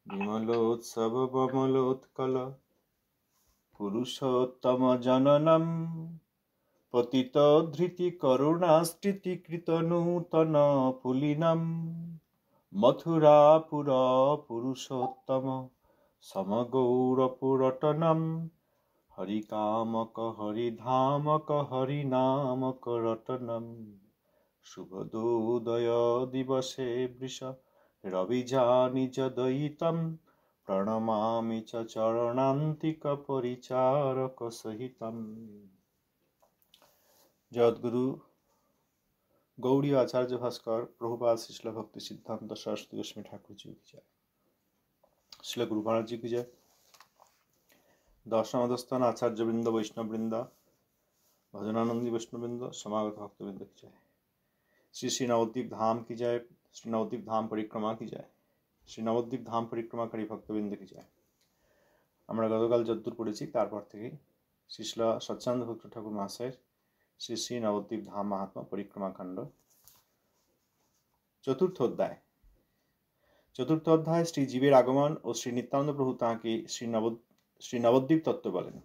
विमलोत्सव बमलोत्कल पुरुषोत्तम जननम पतित धृति करुणास्थिति कृत नूतन पुलिनम मथुरापुर पुरुषोत्तम समगौरपुरटनम हरिकामक हरिधामक हरिनामक रटनम शुभदोदय दिवसे वृष रविजानिजदयितं प्रणमामि च चरणान्तिक परिचारक सहितम्। जगद्गुरु गौड़ी आचार्य भास्कर प्रभुपाद श्रील भक्ति सिद्धांत सरस्वती गोस्वामी ठाकुर जी की जय। श्रील गुरु महाराज जी की जय। दर्शनावस्थान आचार्य वृंद वैष्णव वृंद भजनानंदी वैष्णव वृंद समागत भक्त वृंद की जय। श्री श्री नवद्वीप धाम की जय। श्री नवद्वीप धाम परिक्रमा की जय। श्री नवद्वीप धाम परिक्रमाकारी भक्तबृंद की जय। আমরা গতকাল যদ্দূর পড়েছি তারপর থেকে শ্রীল সচ্চানন্দ ভক্ত ঠাকুর মহাশয়ের শ্রী শ্রী নবদ্বীপ ধাম মাহাত্ম্য পরিক্রমা কাণ্ড চতুর্থ অধ্যায় শ্রী জীবের আগমন ও শ্রী নিত্যানন্দ প্রভু তাঁকে শ্রী নবদ্বীপ তত্ত্ব বলেন।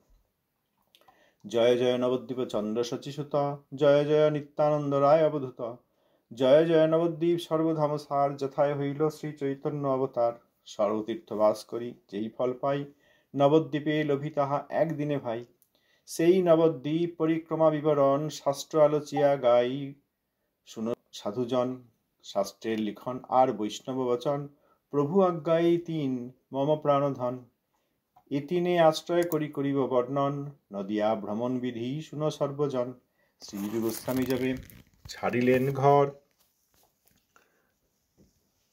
জয় জয় নবদ্বীপ চন্দ্র শচীসুত জয় জয় নিত্যানন্দ রায় অবধূত জয় জয় নবদ্বীপ সর্বধাম সার যথায় হইল শ্রী চৈতন্য অবতার সর্বতীর্থ বাস করি যেই ফল পাই নবদ্বীপে লোভী তাহা একদিনে ভাই সেই নবদ্বীপ পরিক্রমা বিবরণ শাস্ত্র আলোচিয়া গাই শুনো সাধুজন শাস্ত্রের লিখন আর বৈষ্ণব বচন প্রভু আজ্ঞাই তিন মম প্রাণধন এ তিনে আশ্রয় করিব বর্ণন নদিয়া ভ্রমণ বিধি শুনো সর্বজন শ্রী গোস্বামী যাবে ছাড়িলেন ঘর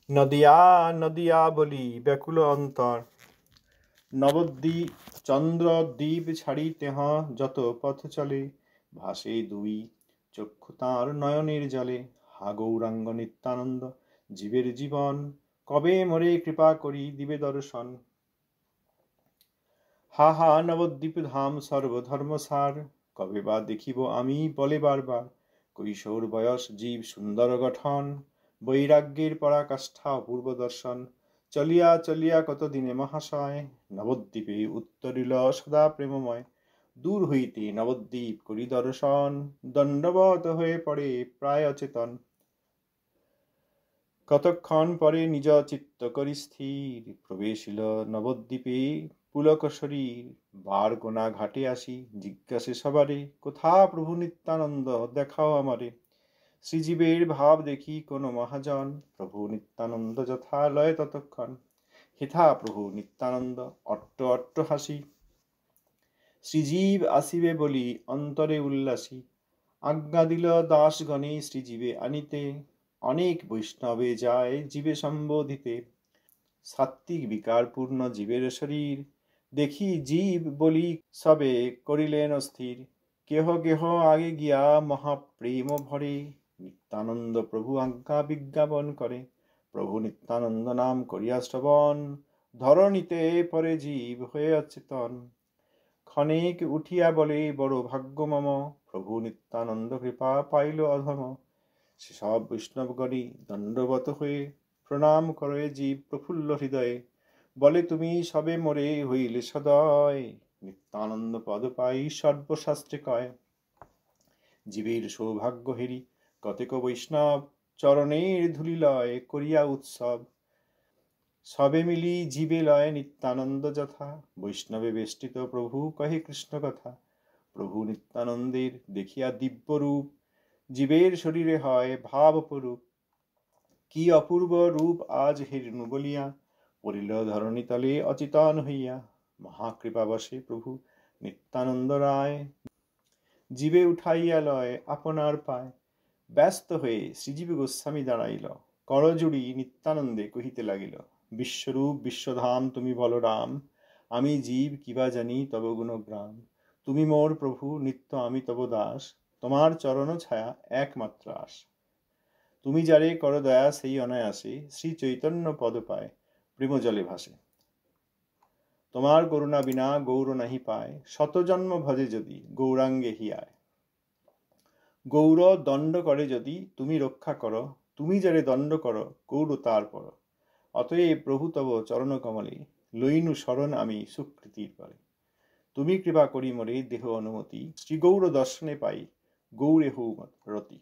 নদিয়া নদিয়া বলি ব্যাকুল অন্তর নবদ্বীপ চন্দ্রদ্বীপ ছাড়িতেহ যত পথ চলে ভাসে দুই চক্ষু তাঁর নয়নের জলে হা গৌরাঙ্গ নিত্যানন্দ জীবের জীবন কবে মোরে কৃপা করি দিবে দর্শন হা হা নবদ্বীপ ধাম সর্বধর্মসার কবে বা দেখিব আমি বলে বারবার কৈশোর বয়স জীব সুন্দর গঠন বৈরাগ্যের পরাকাষ্ঠা অপূর্ব দর্শন চলিয়া চলিয়া কতদিনে মহাশয় নবদ্বীপে উত্তরিল সদা প্রেমময় দূর হইতে নবদ্বীপ করি দর্শন দণ্ডবত হয়ে পড়ে প্রায় অচেতন কতক্ষণ পরে নিজ চিত্ত করি স্থির প্রবেশিল নবদ্বীপে পুলক শরীর বার গোনা ঘাটে আসি জিজ্ঞাসে সবারে কোথা প্রভু নিত্যানন্দ দেখাও আমারে শ্রীজীবের ভাব দেখি কোন মহাজন প্রভু নিত্যানন্দ যথালয় ততক্ষণ হেথা প্রভু নিত্যানন্দ অট্ট অট্ট হাসি শ্রীজীব আসিবে বলি অন্তরে উল্লাসী আজ্ঞা দিল দাসগণে শ্রীজীবে আনিতে অনেক বৈষ্ণবে যায় জীবে সম্বোধিতে সাত্ত্বিক বিকারপূর্ণ জীবের শরীর দেখি জীব বলি সবে করিলেন অস্থির কেহ কেহ আগে গিয়া মহাপ্রেম ভরে নিত্যানন্দ প্রভু আজ্ঞা বিজ্ঞাপন করে প্রভু নিত্যানন্দ নাম করিয়া শ্রবণ ধরণীতে পরে জীব হয়ে অচেতন ক্ষণিক উঠিয়া বলে বড় ভাগ্য মম প্রভু নিত্যানন্দ কৃপা পাইল অধম সেসব বৈষ্ণবগণী দণ্ডবত হয়ে প্রণাম করে জীব প্রফুল্ল হৃদয়ে বলে তুমি সবে মোরে হইলে সদয় নিত্যানন্দ পদ পাই সর্বশাস্ত্রে কয় জীবের সৌভাগ্য হেরি কতেক বৈষ্ণব চরণের ধূলি লয় করিয়া উৎসব সবে মিলি জীবে লয় নিত্যানন্দ যথা বৈষ্ণবে বেষ্টিত প্রভু কহে কৃষ্ণ কথা প্রভু নিত্যানন্দের দেখিয়া দিব্য রূপ জীবের শরীরে হয় ভাব অপরূপ কি অপূর্ব রূপ আজ হেরিনু বলিয়া পড়িল ধরণী তলে অচেতন হইয়া মহাকৃপাবশে প্রভু নিত্যানন্দ রায় জীবে উঠাইয়া লয় আপনার পায় ব্যস্ত হয়ে শ্রীজীব গোস্বামী দাঁড়াইল করজুড়ি নিত্যানন্দে কহিতে লাগিল বিশ্বরূপ বিশ্বধাম তুমি বলরাম আমি জীব কিবা জানি তব গুণগ্রাম তুমি মোর প্রভু নিত্য আমি তব দাস তোমার চরণ ছায়া একমাত্র আস তুমি যারে কর দয়া সেই অনায়াসে শ্রী চৈতন্য পদ পায় প্রেম জলে ভাসে তোমার করুণা বিনা গৌর নাহি পায় শত জন্ম ভজে যদি গৌরাঙ্গে হিয়ায় গৌর দণ্ড করে যদি তুমি রক্ষা করো তুমি যারে দণ্ড করো গৌর তার পর অতএব প্রভু তব চরণ কমলে লইনু শরণ আমি সুকৃতির বলে। তুমি কৃপা করি মোরে দেহ অনুমতি, শ্রী গৌর দর্শনে পাই গৌরে হৌ রতি।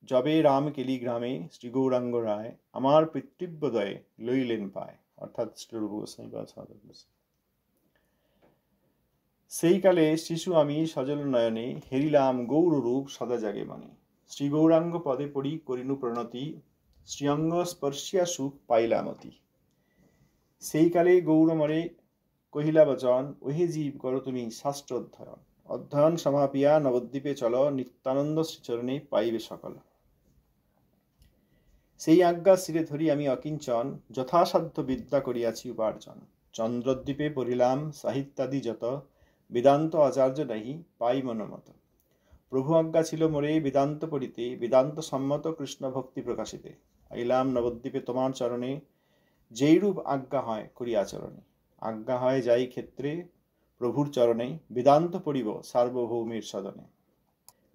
যবে রাম কেলি গ্রামে শ্রী গৌরাঙ্গ রায়, আমার পিতৃব্যদয়ে লইলেন পায়। অর্থাৎ শ্রীরূপ গোস্বামী পাদ সমাদর করেছেন। সেই কালে শিশু আমি সজল নয়নে, হেরিলাম গৌর রূপ সদা জাগে মনে। শ্রী গৌরাঙ্গ পদে পড়ি করিনু প্রণতি, শ্রীঅঙ্গ স্পর্শিয়া সুখ পাইলাম অতি। সেই কালে গৌরমরে কহিলা বচন, ওহে জীব করো তুমি শাস্ত্র অধ্যয়ন। অধ্যয়ন সমাপিয়া নবদ্বীপে চল, নিত্যানন্দ শ্রীচরণে পাইবে সকল। সেই আজ্ঞা শিরে ধরি আমি অকিঞ্চন, যথাসাধ্য বিদ্যা করিয়াছি উপার্জন। চন্দ্রদ্বীপে পড়িলাম সাহিত্যাদি যত, বেদান্ত আচার্য নাহি পাই মনোমত। প্রভু আজ্ঞা ছিল মোরে বেদান্ত পড়িতে, বেদান্ত সম্মত কৃষ্ণ ভক্তি প্রকাশিতে। আইলাম নবদ্বীপে তোমার চরণে, যেইরূপ আজ্ঞা হয় করি আচরণে। আজ্ঞা হয় যাই ক্ষেত্রে প্রভুর চরণে, বেদান্ত পড়িব সার্বভৌমের সদনে।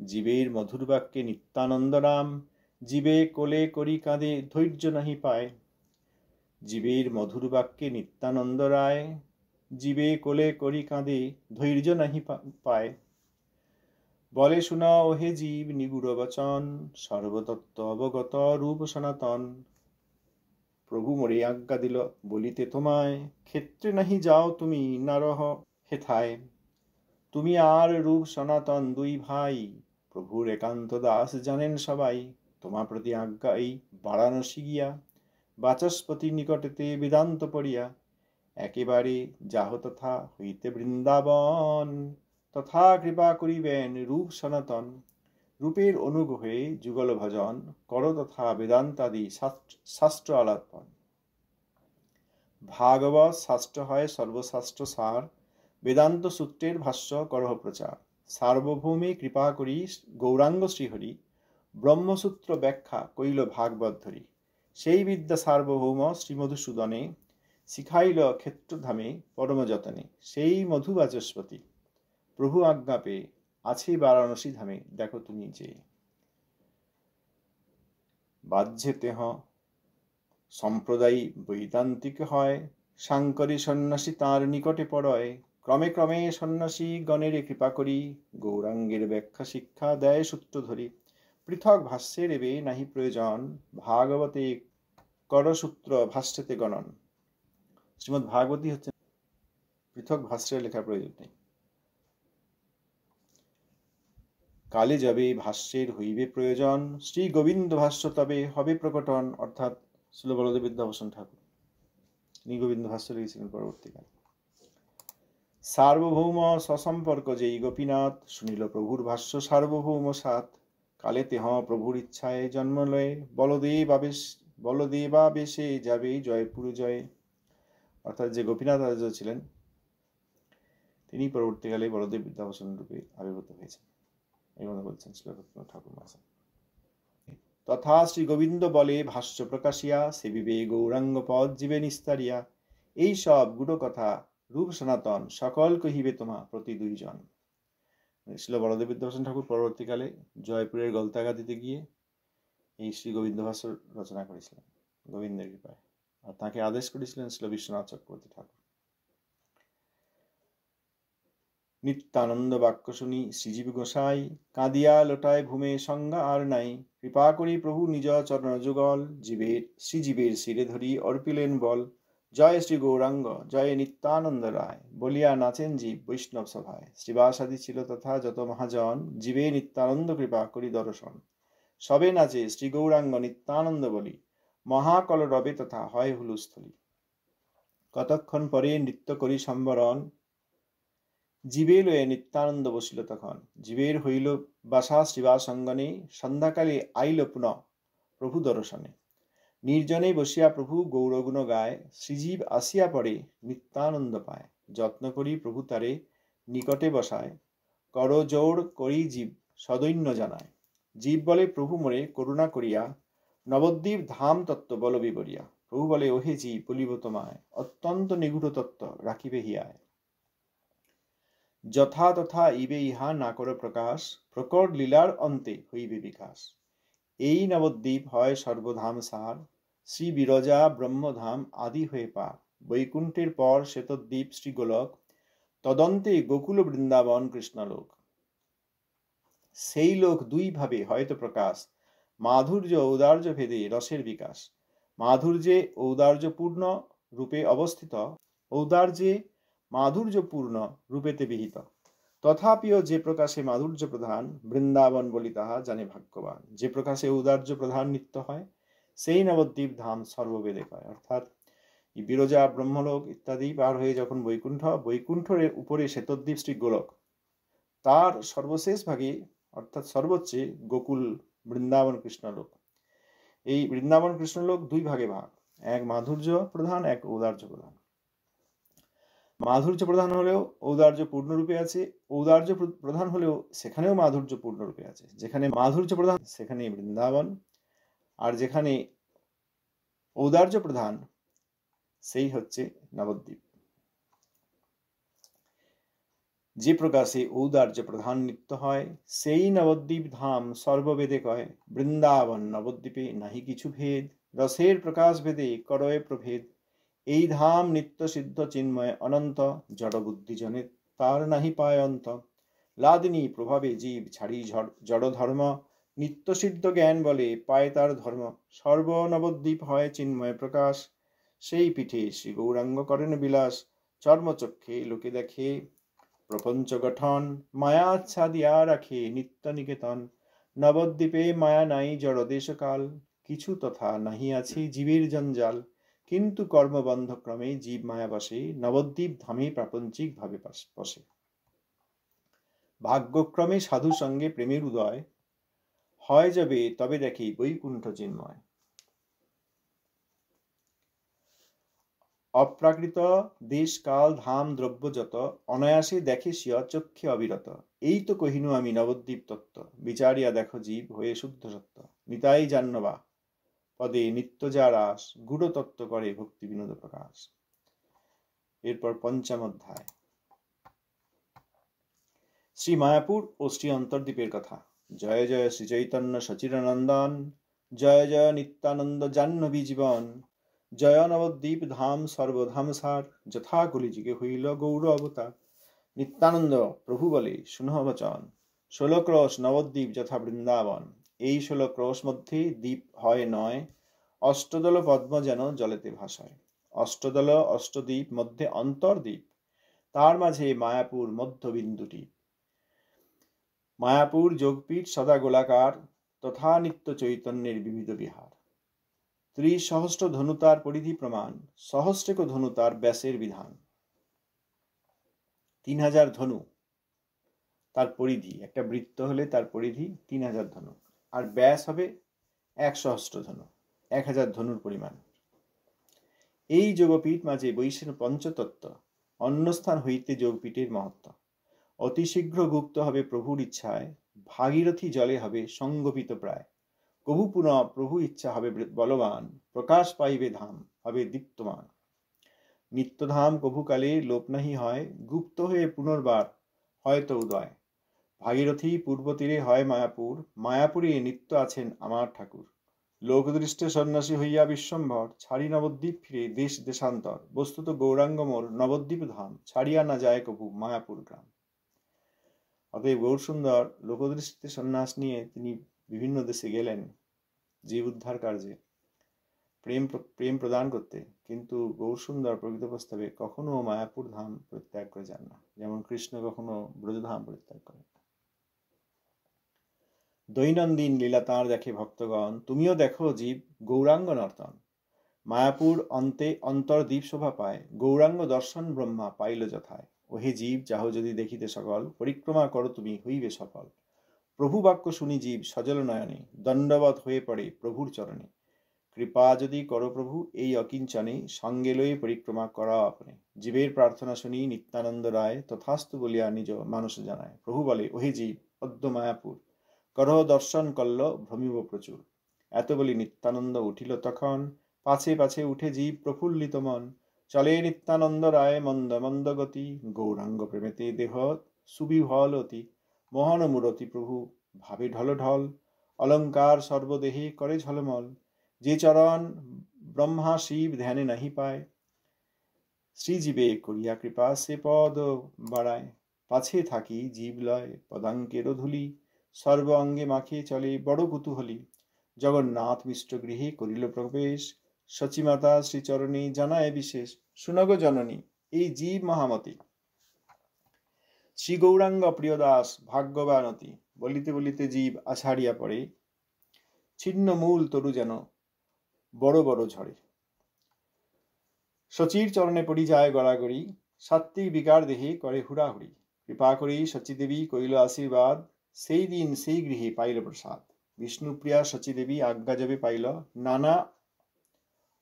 জীবের মধুর বাক্যে নিত্যানন্দ রাম, জীবে কোলে করি কাঁদে ধৈর্য নাহি পায়। জীবের মধুর বাক্যে নিত্যানন্দ রায়, জীবে কোলে করি কাঁদে ধৈর্য নাহি পায়। বলে শুনা ওহে জীব নিগুড় বচন, সর্বতত্ত্ব অবগত রূপ সনাতন। প্রভু মোরে আজ্ঞা দিল বলিতে তোমায়, ক্ষেত্রে নাহি যাও তুমি নারহ হেথায়। তুমি আর রূপ সনাতন দুই ভাই, প্রভুর একান্ত দাস জানেন সবাই। তোমার প্রতি আজ্ঞা এই বারাণসী গিয়া, বাচস্পতি নিকটেতে বেদান্ত পড়িয়া। একেবারে যাহ তথা হইতে বৃন্দাবন, তথা কৃপা করিবেন রূপ সনাতন। রূপের অনুগ হয়ে যুগল ভজন, কর তথা বেদান্তাদি শাস্ত্র আলাপন। ভাগবত শাস্ত্র হয় সর্বশাস্ত্র সার, বেদান্ত সূত্রের ভাষ্য করহ প্রচার। সার্বভৌমে কৃপা করি গৌরাঙ্গ শ্রীহরি, ব্রহ্মসূত্র ব্যাখ্যা কইল ভাগবত ধরি। সেই বিদ্যা সার্বভৌম শ্রীমধুসূদনে, শিখাইল ক্ষেত্রধামে পরম যতনে। সেই মধু বাচস্পতি প্রভু আজ্ঞা পেয়ে, আছে বারাণসী ধামে দেখো তুমি যে। বাহ্যে তেহ সম্প্রদায়ী বৈদান্তিক হয়, সাংকরী সন্ন্যাসী তাঁর নিকটে পড়য়। ক্রমে ক্রমে সন্ন্যাসী গণের কৃপা করি, গৌরাঙ্গের ব্যাখ্যা শিক্ষা দেয় সূত্র ধরি। পৃথক ভাষ্যের এবে নাহি প্রয়োজন, ভাগবতে করসূত্র ভাষ্যতে গণন। শ্রীমদ্ ভাগবতী হচ্ছে পৃথক ভাষ্যের লেখার প্রয়োজন নেই। কালে যাবে ভাষ্যের হইবে প্রয়োজন, শ্রী গোবিন্দ ভাষ্য তবে হবে প্রকটন। অর্থাৎ শ্রীল বলদেব বিদ্যাভূষণ ঠাকুর তিনি গোবিন্দ ভাষ্য লিখেছিলেন পরবর্তীকালে। সার্বভৌম সসম্পর্ক যেই গোপীনাথ, শুনিল প্রভুর ভাষ্য সার্বভৌম সাত। কালে তেহ প্রভুর ইচ্ছায় জন্ম লয়ে, বলদেবাবেশে যাবে জয়পুর জয়ে। অর্থাৎ যে গোপীনাথ আচার্য ছিলেন তিনি পরবর্তীকালে বলদেব বিদ্যাভূষণ রূপে আবির্ভূত হয়েছেন, এই কথা বলছেন শ্রীল ঠাকুর মহাশয়। তথা শ্রী গোবিন্দ বলে ভাষ্য প্রকাশিয়া, সেবিবে গৌরাঙ্গ পদ জীবে নিস্তারিয়া। এই সব গুঢ় কথা রূপ সনাতন, সকল কহিবে তোমা প্রতি দুইজন। শ্রীল বলদেব বিদ্যাভূষণ ঠাকুর পরবর্তীকালে জয়পুরের গলতাগা দিতে গিয়ে এই শ্রী গোবিন্দ ভাষ্য রচনা করেছিলেন গোবিন্দের কৃপায়, আর তাকে আদেশ করেছিলেন শ্রীল বিশ্বনাথ চক্রবর্তী ঠাকুর। নিত্যানন্দ বাক্য শুনি শ্রীজীব গোসাই, কাঁদিয়া লোটায় ভূমে সংজ্ঞা আর নাই। কৃপা করি প্রভু নিজ চরণ যুগল, শ্রীজীবের শিরে ধরি অর্পিলেন বল। জয় শ্রী গৌরাঙ্গ জয় নিত্যানন্দ রায়, বলিয়া নাচেন জীব বৈষ্ণব সভায়। শ্রীবাসাদি ছিল তথা যত মহাজন, জীবে নিত্যানন্দ কৃপা করি দর্শন। সবে নাচে শ্রী গৌরাঙ্গ নিত্যানন্দ বলি, মহাকল রবে তথা হয় হুলস্থলী। কতক্ষণ পরে নৃত্য করি সম্বরণ, জীবে লয়ে নিত্যানন্দ বসিল তখন। জীবের হইল বাসা শ্রীবাসঙ্গনে, সন্ধ্যাকালে আইল পুনঃ প্রভু দর্শনে। নির্জনে বসিয়া প্রভু গৌরগুণ গায়, শ্রীজীব আসিয়া পড়ে নিত্যানন্দ পায়। যত্ন করি প্রভু তারে নিকটে বসায়, কর জোড় করি জীব সদৈন্য জানায়। জীব বলে প্রভু মোরে করুণা করিয়া, নবদ্বীপ ধাম তত্ত্ব বল বিবরিয়া। প্রভু বলে ওহে জীব বলিব তোমায়, অত্যন্ত নিগূঢ় তত্ত্ব রাখিবে হিয়ায়। যথা তথা ইবে ইহা না কর প্রকাশ, প্রকট লীলার অন্তে হইবে বিকাশ। এই নবদ্বীপ হয় সর্বধাম সার, শ্রী বিরজা ব্রহ্মধাম আদি হয়ে পার, বৈকুণ্ঠের পর শ্বেতদ্বীপ শ্রীগোলক, তদন্তে গোকুল বৃন্দাবন কৃষ্ণলোক। সেই লোক দুই ভাবে হয়তো প্রকাশ, মাধুর্য ঔদার্য ভেদে রসের বিকাশ। মাধুর্যে ঔদার্যপূর্ণ রূপে অবস্থিত, ঔদার্যে মাধুর্যপূর্ণ রূপেতে বিহিত। তথাপিও যে প্রকাশে মাধুর্য প্রধান, বৃন্দাবন বলি তাহা জানে ভাগ্যবান। যে প্রকাশে ঔদার্য প্রধান নিত্য হয়, সেই নবদ্বীপ ধাম সর্ববেদে কয়। অর্থাৎ বিরজা ব্রহ্মলোক ইত্যাদি পার হয়ে যখন বৈকুণ্ঠের উপরে শ্বেতদ্বীপ শ্রী গোলক, তার সর্বশেষ ভাগে অর্থাৎ সর্বোচ্চে গোকুল বৃন্দাবন কৃষ্ণলোক। এই বৃন্দাবন কৃষ্ণলোক দুই ভাগে ভাগ, এক মাধুর্য প্রধান, এক ঔদার্য প্রধান। মাধুর্য প্রধান হলেও ঔদার্য পূর্ণরূপে আছে, ঔদার্য প্রধান হলেও সেখানেও মাধুর্য পূর্ণরূপে আছে। যেখানে মাধুর্য প্রধান সেখানে বৃন্দাবন, আর যেখানে ঔদার্য প্রধান সেই হচ্ছে নবদ্বীপ। যে প্রকাশে ঔদার্য প্রধান নিত্য হয়, সেই নবদ্বীপ ধাম সর্ববেদে কয়। বৃন্দাবন নবদ্বীপে নাহি কিছু ভেদ, রসের প্রকাশ ভেদে করয় প্রভেদ। এই ধাম নিত্য সিদ্ধ চিন্ময় অনন্ত, জড় বুদ্ধি জনে তার নাহি পায় অন্ত। লাদিনী প্রভাবে জীব ছাড়ি জড় ধর্ম, নিত্য সিদ্ধ জ্ঞান বলে পায় তার ধর্ম। সর্ব নবদ্বীপ হয় চিন্ময় প্রকাশ, সেই পীঠে শ্রী গৌরাঙ্গ করেন বিলাস। চর্মচক্ষে লোকে দেখে প্রপঞ্চ গঠন, মায়া আচ্ছাদিয়া রাখে নিত্য নিকেতন। নবদ্বীপে মায়া নাই জড় দেশকাল, কিছু তথা নাহি আছে জীবের জঞ্জাল। কিন্তু কর্মবন্ধ ক্রমে জীব মায়া বসে, নবদ্বীপ ধামে প্রাপঞ্চিক ভাবে বসে। ভাগ্যক্রমে সাধু সঙ্গে প্রেমের উদয়, হয় যাবে তবে দেখি বৈকুণ্ঠ চিন্ময়। অপ্রাকৃত দেশ কাল ধাম দ্রব্য যত, অনায়াসে দেখে সিয় চক্ষে অবিরত। এই তো কহিনু আমি নবদ্বীপ তত্ত্ব, বিচারিয়া দেখো জীব হয়ে শুদ্ধ সত্য। নিতাই জাহ্নবা পদে নিত্য যা রাস, গূঢ় তত্ত্ব করে ভক্তি বিনোদ প্রকাশ। এরপর পঞ্চম অধ্যায় শ্রী মায়াপুর ও শ্রী অন্তর্দ্বীপের কথা। জয় জয় শ্রী চৈতন্য সচিরানন্দন, জয় জয় নিত্যানন্দ জাহ্নবী জীবন। জয় নবদ্বীপ ধাম সর্বধাম সার, যথা কলিযুগে হইল গৌর অবতার। নিত্যানন্দ প্রভু বলে শুনহ বচন, 16 ক্রোশ নবদ্বীপ যথা বৃন্দাবন। এই 16 ক্রোশ মধ্যে দ্বীপ হয় নয়, অষ্টদল পদ্ম যেন জলেতে ভাসায়। অষ্টদল অষ্টদ্বীপ মধ্যে অন্তর্দ্বীপ, তার মাঝে মায়াপুর মধ্যবিন্দুটি। মায়াপুর যোগপীঠ সদা গোলাকার, তথা নিত্য চৈতন্যের বিবিধ বিহার। 30 সহস্র ধনু তার পরিধি প্রমাণ, সহস্রেক ধনু তার ব্যাসের বিধান। 3000 ধনু তার পরিধি, একটা বৃত্ত হলে তার পরিধি 3000 ধনু, আর ব্যাস হবে 1 সহস্র ধনু, 1000 ধনুর পরিমাণ। এই যোগপীঠ মাঝে বৈশের পঞ্চতত্ত্ব, অন্যস্থান হইতে যোগপীঠের মহত্ব। অতি শীঘ্র গুপ্ত হবে প্রভুর ইচ্ছায়, ভাগীরথী জলে হবে সঙ্গোপিত প্রায়। কভু পুনঃ প্রভু ইচ্ছা হবে বলবান, প্রকাশ পাইবে ধাম হবে দীপ্তমান। নিত্যধাম কভুকালে লোপ নাহি হয়, গুপ্ত হয়ে পুনর্বার হয়তো উদয়। ভাগীরথী পূর্ব তীরে হয় মায়াপুর, মায়াপুরে নিত্য আছেন আমার ঠাকুর। লোকদৃষ্টে সন্ন্যাসী হইয়া বিশ্বম্ভর, ছাড়ি নবদ্বীপ ফিরে দেশ দেশান্তর। বস্তুত গৌরাঙ্গ মোর নবদ্বীপ ধাম, ছাড়িয়া না যায় কভু মায়াপুর গ্রাম। অতএব গৌরসুন্দর লোকদৃষ্টিতে সন্ন্যাস নিয়ে তিনি বিভিন্ন দেশে গেলেন জীব উদ্ধার কার্যে, প্রেম প্রদান করতে, কিন্তু গৌরসুন্দর প্রকৃত প্রস্তাবে কখনো মায়াপুর ধাম পরিত্যাগ করে যান না, যেমন কৃষ্ণ কখনো ব্রজধাম পরিত্যাগ করেন। দৈনন্দিন লীলা তাঁর দেখে ভক্তগণ, তুমিও দেখো জীব গৌরাঙ্গ নর্তন। মায়াপুর অন্তে অন্তর্দ্বীপ শোভা পায়, গৌরাঙ্গ দর্শন ব্রহ্মা পাইল যথায়। ওহে জীব যাহো যদি দেখিতে সকল, পরিক্রমা করো তুমি হইবে সফল। প্রভু বাক্য শুনি জীব সজল নয়নে, দণ্ডবৎ হয়ে পড়ে প্রভুর চরণে। কৃপা যদি করো প্রভু এই অকিঞ্চনে, সঙ্গে লয়ে পরিক্রমা করাও আপনি। জীবের প্রার্থনা শুনি নিত্যানন্দ রায়, তথাস্তু বলিয়া নিজ মানুষ জানায়। প্রভু বলে ওহে জীব অদ্য মায়াপুর, করহ দর্শন কল্ল ভ্রমিব প্রচুর। এত বলি নিত্যানন্দ উঠিল তখন, পাছে পাছে উঠে জীব প্রফুল্লিত মন। চলে নিত্যানন্দ রায় মন্দ মন্দ গতি, গৌরাঙ্গ প্রেমেতে দেহ সুবিহল অতি। মোহন মূরতি প্রভু ভাবে ঢল ঢল, অলঙ্কার সর্বদেহে করে ঝলমল। যে চরণ ব্রহ্মা শিব ধ্যানে নাহি পায়। শ্রীজীবে করিয়া কৃপা সে পদ বাড়ায়। পাছে থাকি জীব লয় পদাঙ্কের ধুলি, সর্ব অঙ্গে মাখিয়ে চলে বড় কুতূহলী। জগন্নাথ মিশ্র গৃহে করিল প্রবেশ, সচিমাতা শ্রীচরণে জানায় বিশেষ। শুনগ জননী এই জীব মহামতি, শ্রী গৌরাঙ্গ প্রিয় দাস ভাগ্যবানতি। বলিতে বলিতে জীব আছাড়িয়া পড়ে, ছিন্ন মূল তরু যেন বড় বড় ঝড়ে। শচীর চরণে পড়ি যায় গড়াগড়ি, সাত্ত্বিক বিকার দেহে করে হুড়াহুড়ি। কৃপা করি শচীদেবী কইল আশীর্বাদ, সেই দিন সেই গৃহে পাইল প্রসাদ। বিষ্ণুপ্রিয়া শচীদেবী আজ্ঞা যবে পাইল, নানা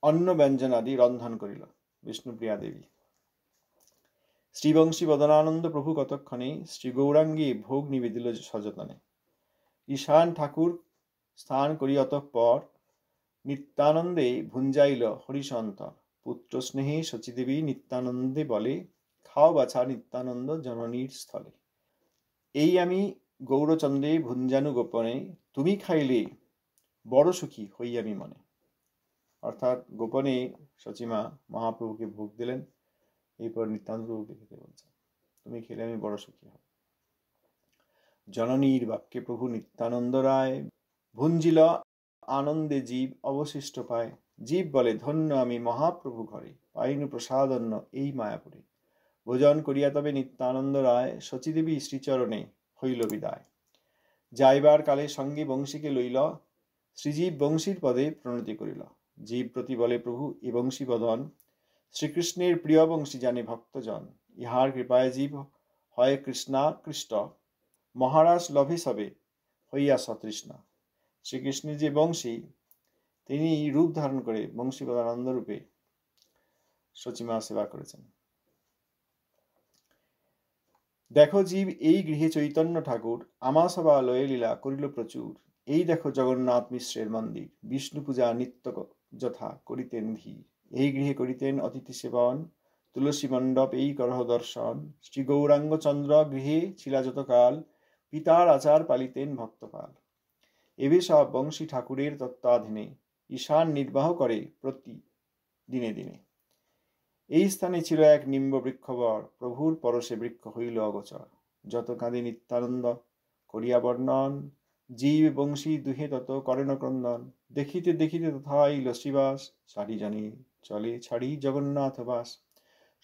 অন্ন ব্যঞ্জনাদি রন্ধন করিল বিষ্ণুপ্রিয়া দেবী। শ্রীবংশী বদনানন্দ প্রভু কতক্ষণে, শ্রী গৌরাঙ্গে ভোগ নিবেদিল সযতনে। ঈশান ঠাকুর স্থান করি অতঃপর, নিত্যানন্দে ভুঞ্জাইল হরিশন্তর। পুত্র স্নেহে শচীদেবী নিত্যানন্দে বলে, খাও বাছা নিত্যানন্দ জননীর স্থলে। এই আমি গৌরচন্দ্রে ভুঞ্জানু গোপনে, তুমি খাইলে বড় সুখী হই আমি মনে। অর্থাৎ গোপনে শচীমা মহাপ্রভুকে ভোগ দিলেন, এরপর নিত্যানন্দ প্রভুকে খেতে বলছেন, তুমি খেলে আমি বড় সুখী হব। জননীর বাক্যে প্রভু নিত্যানন্দ রায়, ভুঞ্জিল আনন্দে জীব অবশিষ্ট পায়। জীব বলে ধন্য আমি মহাপ্রভু ঘরে, পাইনু প্রসাদন্ন এই মায়াপুরে। ভোজন করিয়া তবে নিত্যানন্দ রায়, শচীদেবী শ্রীচরণে হইল বিদায়। যাইবার কালে সঙ্গে বংশীকে লইল, শ্রীজীব বংশীর পদে প্রণতি করিল। জীব প্রতি বলে প্রভু এ বংশী বদন, শ্রীকৃষ্ণের প্রিয় বংশী জানে ভক্তজন। ইহার কৃপায় জীব হয় কৃষ্ণাকৃষ্ট, মহারাজ লভে সবে হইয়া সতৃষ্ণ। শ্রীকৃষ্ণের যে বংশী, তিনি রূপ ধারণ করে বংশীবদানন্দ রূপে শচীমা সেবা করেছেন। দেখো জীব এই গৃহে চৈতন্য ঠাকুর, আমাসভা লয়ে লীলা করিল প্রচুর। এই দেখো জগন্নাথ মিশ্রের মন্দির, বিষ্ণু পূজা নিত্য যথা করিতেন ধীর। এই গৃহে করিতেন অতিথি সেবন, তুলসী মণ্ডপ এই করহ দর্শন। শ্রী গৌরাঙ্গ চন্দ্র গৃহে ছিলা যতকাল, পিতার আচার পালিতেন ভক্তপাল। এবে সব বংশী ঠাকুরের তত্ত্বাধীনে, ঈশান নির্বাহ করে প্রতি দিনে দিনে। এই স্থানে ছিল এক নিম্ব বৃক্ষবর, প্রভুর পরশে বৃক্ষ হইল অগোচর। যত কাঁদে নিত্যানন্দ করিয়া বর্ণন, জীব বংশী দুহে তত করেন ক্রন্দন। দেখিতে দেখিতে তথা আইল শ্রীবাস, সারি জানি চলে ছাড়ি জগন্নাথ বাস।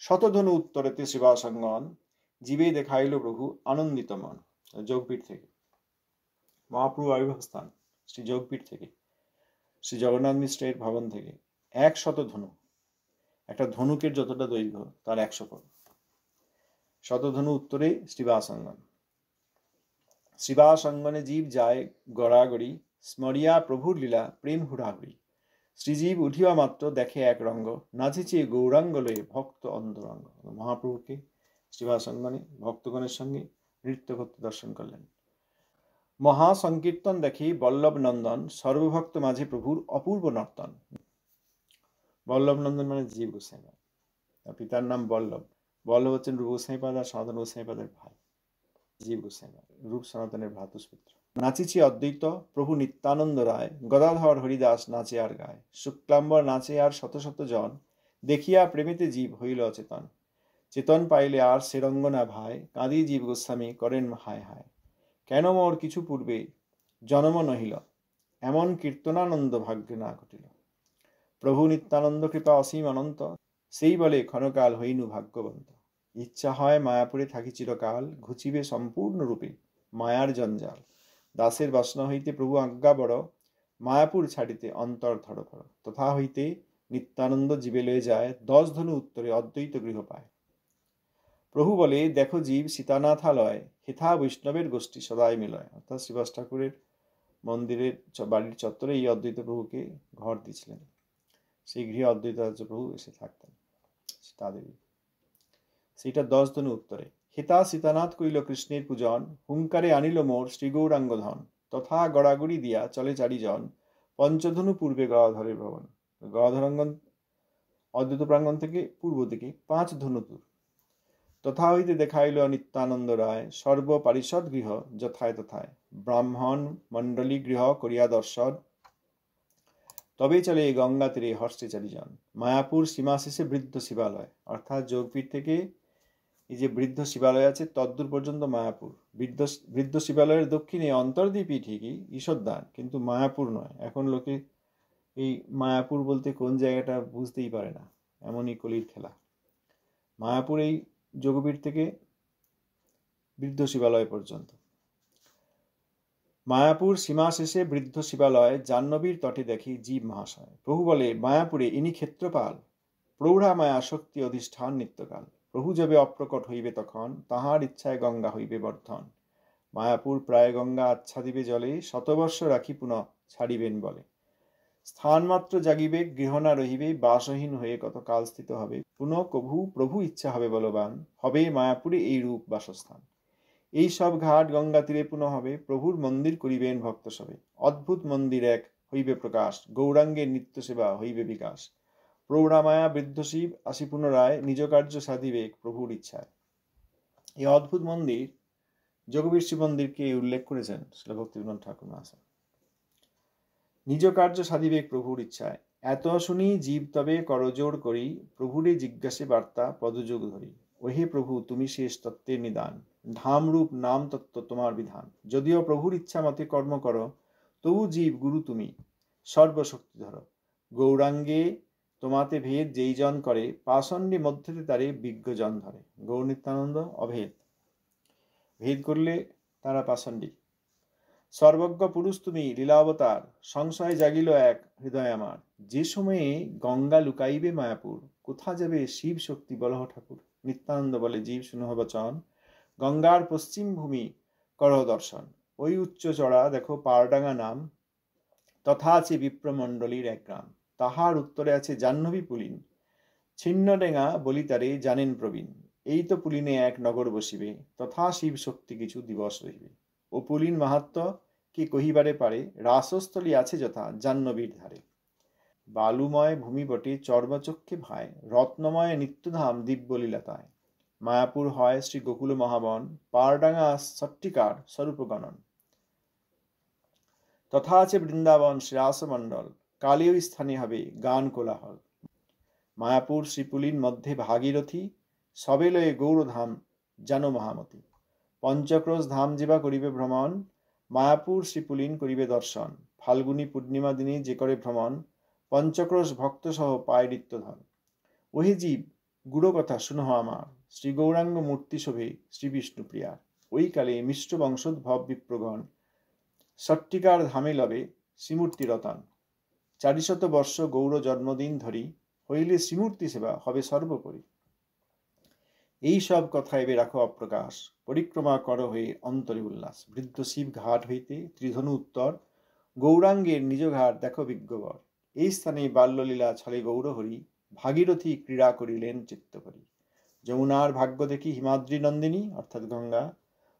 শতধনু উত্তরেতে শ্রীবাসঙ্গন, জীবে দেখাইল প্রভু আনন্দিত মন। যোগপীঠ থেকে মহাপ্রভু আবির্ভাব স্থান শ্রী যোগপীঠ থেকে, শ্রী জগন্নাথ মিশ্রের ভবন থেকে 100 ধনু, একটা ধনুকের যতটা দৈর্ঘ্য তার 100 পদ। শতধনু উত্তরে শ্রীবাসঙ্গন। শ্রীবাসঙ্গনে জীব যায় গড়াগড়ি, স্মরিয়া প্রভুর লীলা প্রেম হুড়াহুড়ি। শ্রীজীব উঠিবা মাত্র দেখে এক রঙ্গ, নাচিছে গৌরাঙ্গ লয়ে ভক্ত অন্তরঙ্গ। মহাপ্রভুকে শ্রীবাসঙ্গনে ভক্তগণের সঙ্গে নৃত্য করতে দর্শন করলেন। মহা সংকীর্তন দেখি বল্লভ নন্দন, সর্বভক্ত মাঝে প্রভুর অপূর্ব নর্তন। বল্লভ নন্দন মানে জীব গোসাইপাদ, পিতার নাম বল্লভ। বল্লভ হচ্ছেন রূপ গোসাইপাদ আর সনাতন গোসাইপাদের ভাই। জীব গোসাইপাদ রূপ সনাতনের ভ্রাতুষ্পুত্র। নাচিছি অদ্বৈত প্রভু নিত্যানন্দ রায়, গদাধর হরিদাস নাচে আর গায়। শুক্লাম্বর নাচে আর শত শত জন, দেখিয়া প্রেমেতে জীব হইল অচেতন। চেতন পাইলে আর সে রঙ্গ না ভাই, কাঁদি জীব গোস্বামী করেন হায় হায়। কেন মোর কিছু পূর্বে জন্ম নহিল, এমন কীর্তনানন্দ ভাগ্যে না ঘটিল। প্রভু নিত্যানন্দ কৃপা অসীম অনন্ত, সেই বলে ক্ষণকাল হইনু ভাগ্যবন্ত। ইচ্ছা হয় মায়াপুরে থাকি চিরকাল, ঘুচিবে সম্পূর্ণ রূপে মায়ার জঞ্জাল। দাসের বাসনা হইতে প্রভু আজ্ঞা বড়, মায়াপুর ছাড়িতে অন্তর ধড়ফড়। তথা হইতে নিত্যানন্দ জীবে লয়ে যায়, 10 ধনু উত্তরে অদ্বৈত গৃহ পায়। প্রভু বলে দেখো জীব সীতানাথালয়, হেথা বৈষ্ণবের গোষ্ঠী সদাই মিলয়। অর্থাৎ শ্রীবাস ঠাকুরের মন্দিরের বাড়ির চত্বরে এই অদ্বৈত প্রভুকে ঘর দিয়েছিলেন। সেই গৃহে অদ্বৈত প্রভু এসে থাকতেন সীতাদেবী। সেইটা 10 ধনু উত্তরে। হেতা সীতানাথ কইল কৃষ্ণের পূজন, হুঙ্কারে আনিল মোর শ্রী গৌরাঙ্গ ধন। তথা গড়াগড়ি দিয়া চলে চারিজন, পঞ্চধনু পূর্বে গদাধরের ভবন। গদাধরাঙ্গন অদ্বৈত প্রাঙ্গণ থেকে পূর্ব দিকে 5 ধনু দূর। তথা হইতে দেখাইল নিত্যানন্দ রায়, সর্ব পারিষদ গৃহ যথায় তথায়। ব্রাহ্মণ মণ্ডলী গৃহ করিয়া দর্শন, তবে চলে গঙ্গা তীরে হর্ষে চারিজন। মায়াপুর সীমা শেষে বৃদ্ধ শিবালয়, অর্থাৎ যোগপীঠ থেকে এই যে বৃদ্ধ শিবালয় আছে তদ্দূর পর্যন্ত মায়াপুর। বৃদ্ধ শিবালয়ের দক্ষিণে অন্তর্দ্বীপই ঠিকই, ঈশ্বরদান, কিন্তু মায়াপুর নয়। এখন লোকে এই মায়াপুর বলতে কোন জায়গাটা বুঝতেই পারে না, এমনই কলির খেলা। মায়াপুর এই যোগপীঠ থেকে বৃদ্ধ শিবালয় পর্যন্ত। মায়াপুর সীমা শেষে বৃদ্ধ শিবালয়, জাহ্নবীর তটে দেখি জীব মহাশয়। প্রভু বলে, মায়াপুরে ইনি ক্ষেত্রপাল, প্রৌঢ়া মায়া শক্তি অধিষ্ঠান নিত্যকাল। প্রভু যবে অপ্রকট হইবে তখন, তাহার ইচ্ছায় গঙ্গা হইবে বর্ধন। মায়াপুর প্রায় গঙ্গা আচ্ছাদিবে জলে, শতবর্ষ রাখি পুনঃ ছাড়িবেন বলে। স্থানমাত্র জাগিবে, গৃহণা রহিবে, বাসহীন হয়ে কত কাল স্থিত হবে। পুনঃ প্রভু ইচ্ছা হবে বলবান, হবে মায়াপুরে এই রূপ বাসস্থান। এই সব ঘাট গঙ্গা তীরে পুনঃ হবে, প্রভুর মন্দির করিবেন ভক্ত সবে। অদ্ভুত মন্দির এক হইবে প্রকাশ, গৌরাঙ্গের নিত্য সেবা হইবে বিকাশ। প্রৌঢ়া মায়া বৃদ্ধ শিব আসি পুনরায়, নিজ কার্য সাধিবে প্রভুর ইচ্ছায়। এই অদ্ভুত মন্দির যোগবীর শিব মন্দিরকে উল্লেখ করেছেন শ্রীল ভক্তিবিনোদ ঠাকুর মহাশয়। নিজ কার্য সাধিবে প্রভুর ইচ্ছায়, এত শুনি জীব তবে করজোড় করি, প্রভুরে জিজ্ঞাসে বার্তা পদযোগ ধরি। ওহে প্রভু তুমি শেষ তত্ত্বের নিদান, ধামরূপ নাম তত্ত্ব তোমার বিধান। যদিও প্রভুর ইচ্ছা মতে কর্ম করো, তবু জীব গুরু তুমি সর্বশক্তি ধর। গৌরাঙ্গে তোমাতে ভেদ যেই জন করে, পাষণ্ডী মধ্যে তারে বিজ্ঞজন ধরে। গৌর নিত্যানন্দ অভেদ, ভেদ করলে তারা পাষণ্ডী। সর্বজ্ঞ পুরুষ তুমি লীলাবতার, সংশয় জাগিল এক হৃদয় আমার। যে সময়ে গঙ্গা লুকাইবে মায়াপুর, কোথা যাবে শিব শক্তি বলহ ঠাকুর। নিত্যানন্দ বলে, জীব শুনহ বচন, গঙ্গার পশ্চিম ভূমি করহ দর্শন। ওই উচ্চ চড়া দেখো পারডাঙ্গা নাম, তথা আছে বিপ্রমণ্ডলীর এক গ্রাম। তাহার উত্তরে আছে জাহ্নবী পুলিন, ছিন্ন ডেঙা বলিতারে জানেন প্রবীণ। এই তো পুলিনে এক নগর বসিবে, তথা শিব শক্তি কিছু দিবস রহিবে। ও পুলিন মাহাত্ম্য কি কহিবারে পারে, রাসস্থলী আছে যথা জাহ্নবীর ধারে। বালুময় ভূমি বটে চর্মচক্ষে ভাই, রত্নময় নিত্যধাম দিব্য লীলাতায়। মায়াপুর হয় শ্রী গোকুল মহাবন, পারডাঙ্গা সট্টিকার স্বরূপ গণন। তথা আছে বৃন্দাবন শ্রীরাসমণ্ডল, কালীয় স্থানে হবে গান কোলাহল। মায়াপুর শ্রীপুলিন মধ্যে ভাগীরথী, সবে লয়ে গৌরধাম জানো মহামতি। পঞ্চক্রোশ ধাম যেবা করিবে ভ্রমণ, মায়াপুর শ্রীপুলিন করিবে দর্শন। ফাল্গুনী পূর্ণিমা দিনে যে করে ভ্রমণ, পঞ্চক্রোশ ভক্ত সহ পায় নিত্যধন। ওহে জীব গুড় কথা শুনহ আমার, শ্রী গৌরাঙ্গ মূর্তি শোভে শ্রী বিষ্ণু প্রিয়ার। ওই কালে মিশ্র বংশোদ্ভব বিপ্রগণ, সট্টিকার ধামে লবে শ্রীমূর্তি রতন। 400 বর্ষ গৌর জন্মদিন ধরি, হইলে শ্রীমূর্তি সেবা হবে সর্বোপরি। এই সব কথা এবে রাখো অপ্রকাশ, পরিক্রমা কর হয়ে অন্তরে উল্লাস। বৃদ্ধ শিব ঘাট হইতে ত্রিধনু উত্তর, গৌরাঙ্গের নিজ ঘাট দেখো বিজ্ঞবর। এই স্থানে বাল্যলীলা ছলে গৌরহরি, ভাগীরথী ক্রীড়া করিলেন চিত্তকরী। যমুনার ভাগ্য দেখি হিমাদ্রি নন্দিনী, অর্থাৎ গঙ্গা,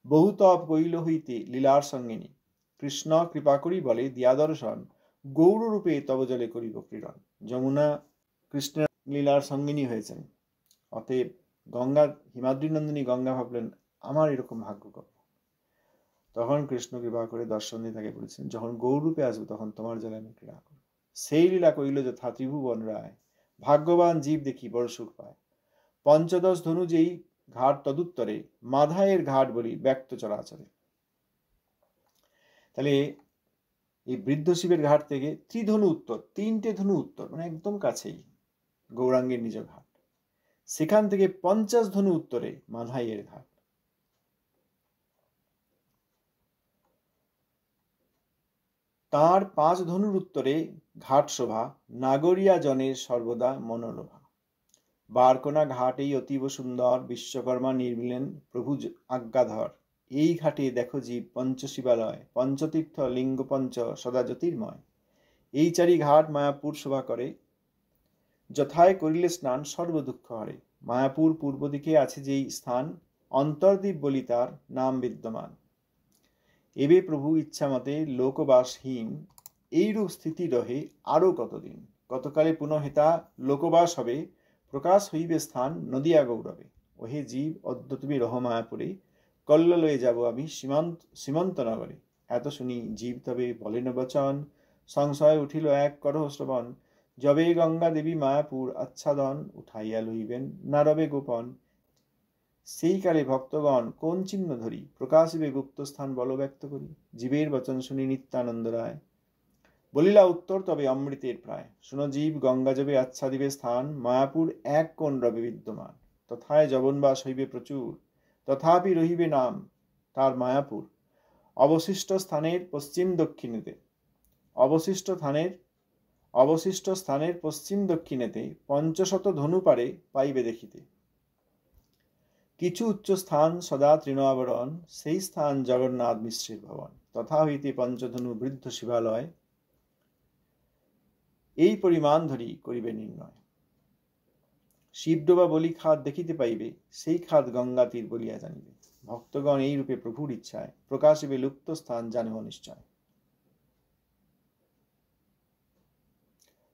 বহু তপ কৈল হইতে লীলার সঙ্গিনী। কৃষ্ণ কৃপা করি বলে দিয়া দর্শন, গৌররূপে তব জলে করিব ক্রীড়ন। যমুনা কৃষ্ণের লীলার সঙ্গিনী হয়েছেন, অতএব গঙ্গা হিমাদ্রি নন্দিনী গঙ্গা ভাবলেন আমার এরকম ভাগ্য কবে। তখন কৃষ্ণ কৃপা করে দর্শন দিয়ে তাকে বলেছেন, যখন গৌরূপে আসবে তখন তোমার জলে আমি ক্রীড়া করব। সেই লীলা করিল যথা ত্রিভুবন রায়, ভাগ্যবান জীব দেখি বড় সুখ পায়। পঞ্চদশ ধনু যেই ঘাট তদুত্তরে, মাধায়ের ঘাট বলি ব্যক্ত চরাচরে। তাহলে এই বৃদ্ধ শিবের ঘাট থেকে ত্রিধনু উত্তর, 3টে ধনু উত্তর, মানে একদম কাছেই গৌরাঙ্গের নিজ ঘাট। সেখান থেকে 50 ধনু উত্তরে মাধাইয়ের ঘাট। তাঁর 5 ধনুর উত্তরে ঘাট শোভা, নাগরিয়া জনের সর্বদা মনোলোভা। বারকোনা ঘাট এই অতীব সুন্দর, বিশ্বকর্মা নির্মিলেন প্রভু আজ্ঞাধর। এই ঘাটে দেখো জীব পঞ্চশিবালয়, পঞ্চতীর্থ লিঙ্গ পঞ্চ সদা জ্যোতির্ময়। এই 4 ঘাট মায়াপুর শোভা করে, যথায় করিলে স্নান সর্বদুঃখ হরে। মায়াপুর পূর্ব দিকে আছে যেই স্থান, অন্তর্দ্বীপ বলি তার নাম বিদ্যমান। এবে প্রভু ইচ্ছামতে লোকবাসহীন, এইরূপ স্থিতি রহে আরো কতদিন। কতকালে পুনঃহেতা লোকবাস হবে, প্রকাশ হইবে স্থান নদিয়া গৌরবে। ওহে জীব অদ্য তুমি রহ মায়াপুরে, কল্লোলয়ে যাব আমি সীমন্ত নগরে। এত শুনি জীব তবে বলেন বচন, সংশয় উঠিল এক করহ শ্রবণ, যবে গঙ্গা দেবী মায়াপুর আচ্ছাদন, উঠাইয়া লইবেন না রবে গোপন। সেই কালে ভক্তগণ কোন চিহ্ন ধরি, প্রকাশিবে গুপ্ত স্থান বল ব্যক্ত করি। জীবের বচন শুনি নিত্যানন্দ রায়, বলিলা উত্তর তবে অমৃতের প্রায়। শুনো জীব, গঙ্গা যবে আচ্ছাদিবে স্থান, মায়াপুর এক কোণ রবে বিদ্যমান। তথায় জবনবাস হইবে প্রচুর, তথাপি রহিবে নাম তার মায়াপুর। অবশিষ্ট স্থানের পশ্চিম দক্ষিণেতে, অবশিষ্ট স্থানের পশ্চিম দক্ষিণেতে পঞ্চশত ধনু পারে পাইবে দেখিতে। কিছু উচ্চ স্থান সদা তৃণ আবরণ, সেই স্থান জগন্নাথ মিশ্রের ভবন। তথা হইতে পঞ্চধনু বৃদ্ধ শিবালয়, এই পরিমাণ ধরি করিবে নির্ণয়। শিবডোবা বলি খাদ দেখিতে পাইবে, সেই খাদ গঙ্গা তীর বলিয়া জানিবে। ভক্তগণ এই রূপে প্রভুর ইচ্ছায়, প্রকাশিবে লুপ্ত স্থান জানিব নিশ্চয়।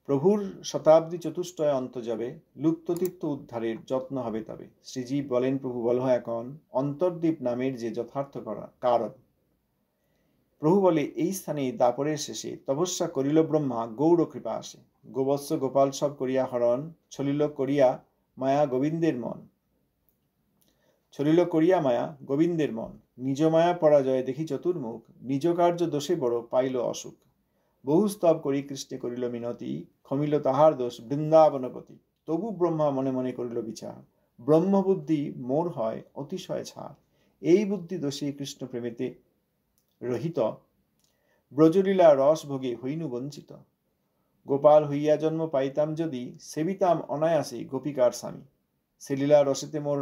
প্রভুর শতাব্দী চতুষ্টয় অন্ত যাবে, লুপ্ত তীর্থ উদ্ধারের যত্ন হবে তবে। শ্রীজীব বলেন, প্রভু বল এখন অন্তর্দ্বীপ নামের যে যথার্থ কারণ। প্রভু বলে, এই স্থানে দাপরের শেষে তপস্যা করিল ব্রহ্মা, গৌর কৃপা আসে। গোবৎস গোপাল সব করিয়া হরণ, ছলিল করিয়া মায়া গোবিন্দের মন। ছলিল করিয়া মায়া গোবিন্দের মন, নিজ মায়া পরাজয় দেখি চতুর্মুখ। নিজ কার্য দোষে বড় পাইল অসুখ। বহু স্তব করি কৃষ্ণে করিল মিনতি, ক্ষমিল তাহার দোষ বৃন্দাবনপতি। তবু ব্রহ্মা মনে মনে করিল বিচার, ব্রহ্মবুদ্ধি মোর হয় অতিশয় ছাড়। এই বুদ্ধি দোষী কৃষ্ণ প্রেমেতে রহিত, ব্রজলীলা রস ভোগে হইনু বঞ্চিত। গোপাল হইয়া জন্ম পাইতাম যদি, সেবিতাম অনায়াসে গোপিকার স্বামী। সে লীলা রসেতে মোর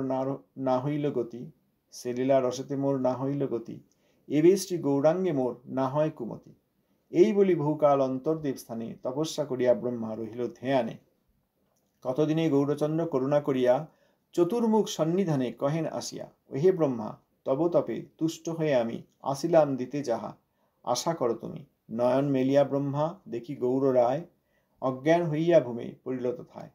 না হইল গতি, সে লীলা রসেতে মোর না হইল গতি। এবে শ্রী গৌরাঙ্গে মোর না হয় কুমতি। এই বলি বহুকাল অন্তর্দ্বীপ স্থানে, তপস্যা করিয়া ব্রহ্মা রহিল ধ্যানে। কতদিনে গৌরচন্দ্র করুণা করিয়া, চতুর্মুখ সন্নিধানে কহেন আসিয়া, ওহে ব্রহ্মা তব তপে তুষ্ট হয়ে আমি আসিলাম দিতে যাহা, আশা করো তুমি। নয়ন মেলিয়া ব্রহ্মা দেখি গৌর রায়, অজ্ঞান হইয়া ভূমে পড়িল তথায়।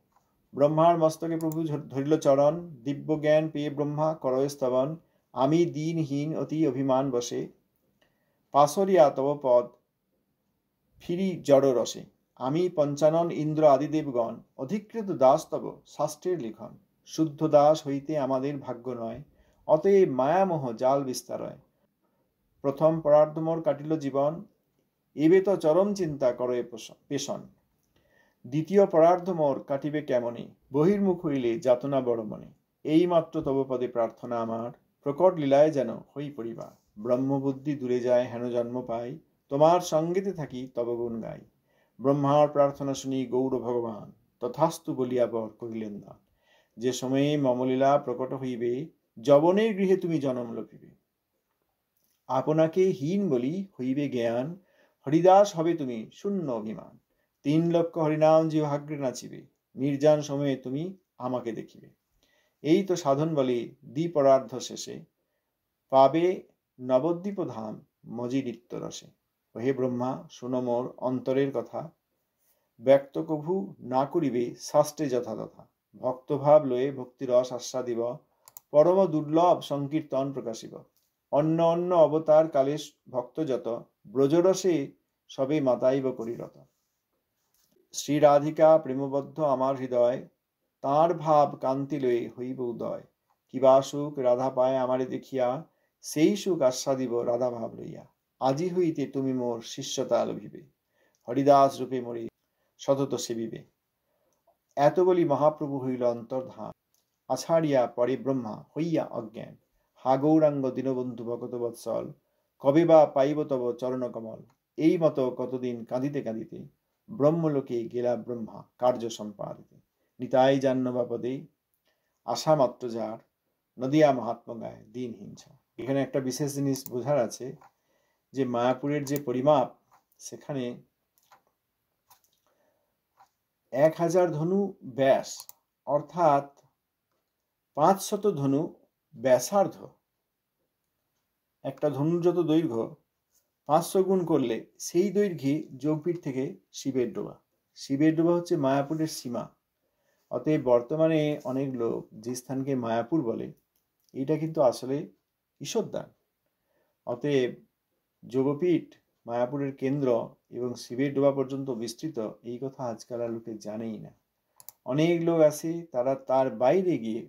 ব্রহ্মার মস্তকে প্রভু ধরিল চরণ, দিব্য জ্ঞান পেয়ে ব্রহ্মা করয় স্তবন। আমি দীনহীন অতি অভিমান বসে, পাশরিয়া তব পদ ফিরি জড় রসে। আমি পঞ্চানন ইন্দ্র আদিদেবগণ, অধিকৃত দাস তব শাস্ত্রের লিখন। শুদ্ধ দাস হইতে আমাদের ভাগ্য নয়, অতএব মায়ামোহ জাল বিস্তারয়। প্রথম পরার্ধ মোর কাটিল জীবন, এবে তো চরম চিন্তা করয়ে পেশন। দ্বিতীয় পরার্ধ মোর কাটিবে কেমনে, বহির্মুখ হইলে যাতনা বড় মনে। এই মাত্র তব পদে প্রার্থনা আমার, প্রকট লীলায় যেন হই পরিবার। ব্রহ্মবুদ্ধি দূরে যায় হেন জন্ম পাই, তোমার সঙ্গেতে থাকি তব গুণ গাই। ব্রহ্মার প্রার্থনা শুনি গৌর ভগবান, তথাস্তু বলিয়া বর করিলেন দান। যে সময়ে মমলীলা প্রকট হইবে, যবনের গৃহে তুমি জনম লভিবে। আপনাকে হীন বলি হইবে জ্ঞান, হরিদাস হবে তুমি শূন্য অভিমান। 3 লক্ষ হরিনাম জিহ্বাগ্রে নাচিবে, নির্জান সময়ে তুমি আমাকে দেখিবে। এই তো সাধন বলে দ্বিপরার্ধ শেষে, পাবে নবদ্বীপ ধাম মজি নিত্য রসে। ওহে ব্রহ্মা শুনো মোর অন্তরের কথা, ব্যক্ত কভু না করিবে শাস্ত্রে যথাযথা। ভক্তভাব লয়ে ভক্তিরস আস্বাদিব, পরম দুর্লভ সংকীর্তন প্রকাশিব। অন্য অন্য অবতার কালে ভক্ত যত, ব্রজরসে সবে মাতাইব করিরত। শ্রী রাধিকা প্রেমবদ্ধ আমার হৃদয়, তাঁর ভাব কান্তি লয়ে হইব উদয়। কিবা সুখ রাধা পায় আমারে দেখিয়া, সেই সুখ আস্বাদিব রাধা ভাব লইয়া। আজি হইতে তুমি মোর শিষ্যতা লভিবে, হরিদাস রূপে মরি সতত সেবিবে। এত বলি মহাপ্রভু হইল অন্তর্ধান, আছাড়িয়া পরে ব্রহ্মা হইয়া অজ্ঞান। হা গৌরাঙ্গ দীনবন্ধু ভগত বৎসল, কবে বা পাইব তব চরণ কমল। এই মতো কতদিন কাঁদিতে কাঁদিতে, ব্রহ্মলোকে গেলা ব্রহ্মা কার্য সম্পাদিতে। নিতাই জাহ্নবাপদে আশা মাত্র যার, নদিয়া মহাত্মা গায় দিনহীন ছাড়। এখানে একটা বিশেষ জিনিস বোঝার আছে, যে মায়াপুরের যে পরিমাপ, সেখানে 1000 ধনু ব্যাস, অর্থাৎ 500 ধনু ব্যাসার্ধ। একটা ধনুর যত দৈর্ঘ্য 500 গুণ করলে সেই দৈর্ঘ্যে যোগপীঠ থেকে শিবের ডোবা। শিবের ডোবা হচ্ছে মায়াপুরের সীমা। অতএব বর্তমানে অনেক লোক যে স্থানকে মায়াপুর বলে, এটা কিন্তু আসলে ঈশ্বরদান। অতএব যোগপীঠ মায়াপুরের কেন্দ্র এবং শিবের ডোবা পর্যন্ত বিস্তৃত, এই কথা আজকাল আর লোকে জানেই না। অনেক লোক আসে, তারা তার বাইরে গিয়ে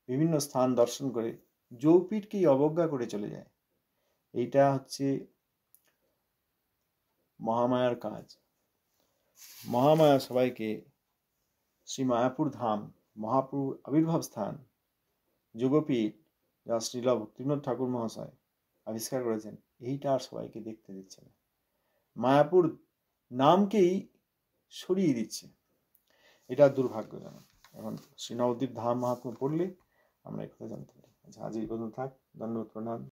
বিভিন্ন স্থান দর্শন করে যৌপীঠকেই অবজ্ঞা করে চলে যায়। এইটা হচ্ছে মহামায়ার কাজ। মহামায়া সবাইকে শ্রী মায়াপুর ধাম, মহাপ্রভুর আবির্ভাব স্থান, যোগপীঠ, যা শ্রীল ভক্তিবিনোদ ঠাকুর মহাশয় আবিষ্কার করেছেন, এইটা আর সবাইকে দেখতে দিচ্ছে না। মায়াপুর নামকেই সরিয়ে দিচ্ছে। এটা দুর্ভাগ্যজনক। এখন শ্রী নবদ্বীপ ধাম মাহাত্ম্য পড়লে আমরা এই কথা জানতে পারি। আচ্ছা, আজ এই পর্যন্ত থাক। ধন্যবাদ, প্রণাম।